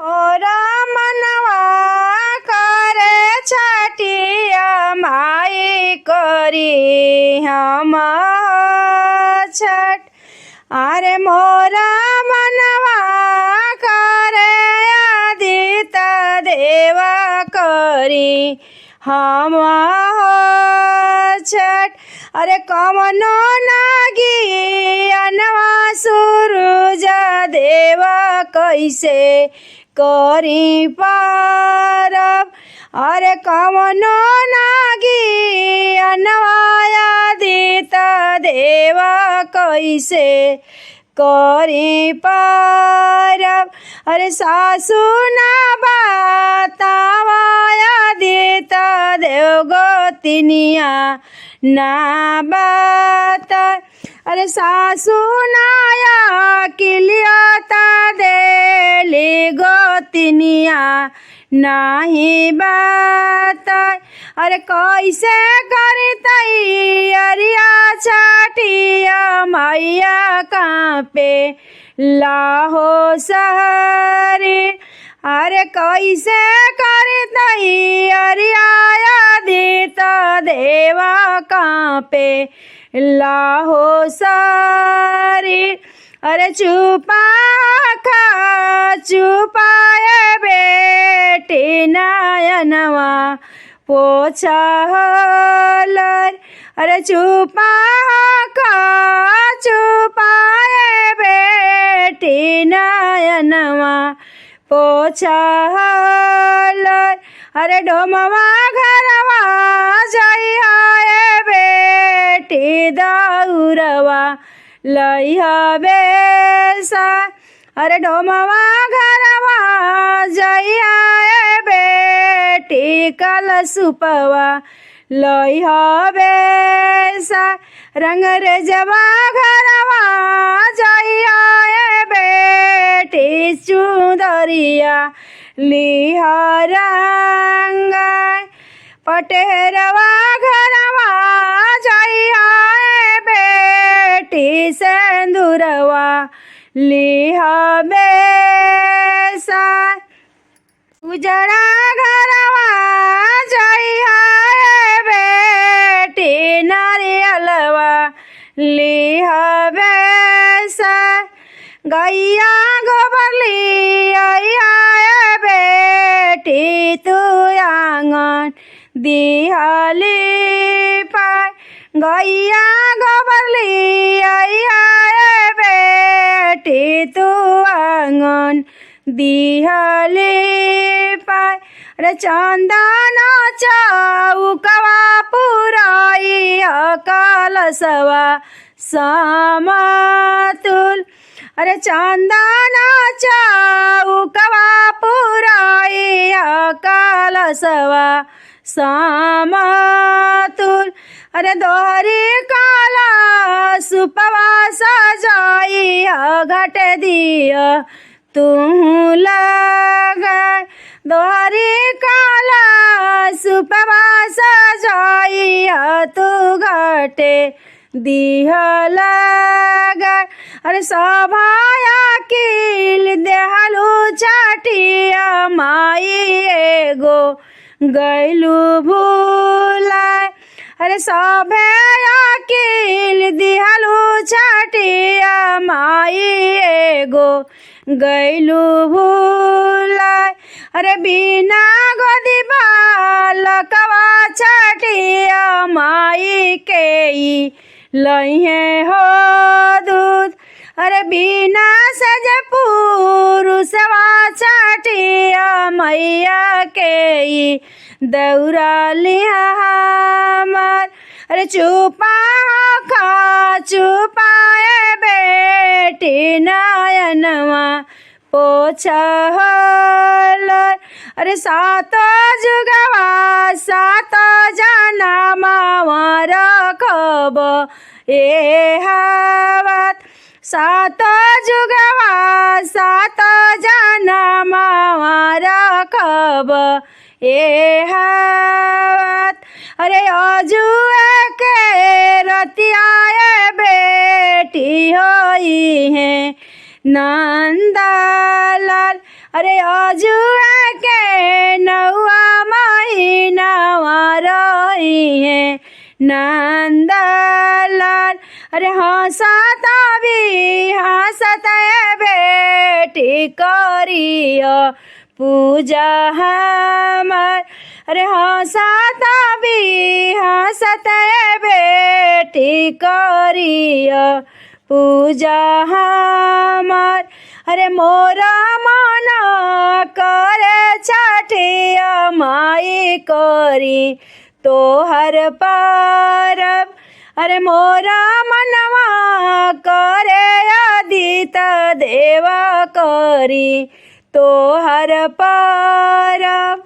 और मनवा करे छठिया माई करी हम छठ। अरे मोरा मनवा करे आदित देव करी हम छठ। अरे कवनो नागी अनवा सूरज देव कैसे करी पारब। अरे कवनो नागी अनवा दित देव कैसे करी पारब। अरे सासु ना बतावाया दित देव गोतिनिया ना बता। अरे सासु नाया किलियाता देली गोतिनिया नाही बता। अरे कैसे करतई अरिया छठिया मैया कांपे लाहो सहरी। अरे कैसे करतई अरिया दित देवा कांपे लाहो सारी। अरे चुपा खा चुपाए बेटी नयनवा पोछा हलर। अरे चुपा खा चुपाए बेटी नयनवा पोछा हलर। अरे डोमवा घरवा जइहाए बेटी दौरवा लइहा बेसा। अरे डोमवा घरवा जइहाए बेटी कलशुपवा लइहा बेसा। रंग रेजवा घरवा जइहाए बेटी चुदरिया लिहा रंग। पटेरवा घरवा जइहाए बेटी सेंदूरवा लिहा बेसा। उजड़ा घरवा जइहाए बेटी नारियलवा लिहा बेसा। गैया गोबर लियाए बेटी तू आंगन दिहाली पाय। गैया गोबर लियाए बेटी तू आंगन दिहाली पाय। अरे चंदन चौकवा पुराई कलशवा समतुल। अरे चंदन चौकवा पुराई कलशवा समतुल। अरे दोहरी कलशुपवा सजाई घट दिया तू लगा। दोहरी कलशुपवा सजाई तू घटे दिया लगा। अरे सभाया किल देहलू छठिया माई एगो गैलू भूलाय। अरे सभे अकिल दिहलू छठिया माई एगो गैलू भूलाय। अरे बिना गोदी बालकवा छठिया माई के लइहे हो दूध। अरे बिना सज पुरुषवा छठिया मैया के दौरा लिहा हमर। अरे चुपा खा चुपाए बेटी नयनवा पोछा हलर। अरे सात जुगवा सात जनमवा रखब ए हावत। सात जुगवा सात जनमवा रखब ए हावत। अरे अजुए के रतियाए बेटी होई है नंदलाल। अरे अजुआ के नौआ महीनावा रही है नंदलाल। अरे हंसता भी हंसत बेटी करिया पूजा हमार। अरे हंसता भी हंसत बेटी करिया पूजा हमार। अरे मोरा मन करे छठिया माई करी तोहर परब। अरे मोरा मनवा करे आदित देवा करी तोहर परब।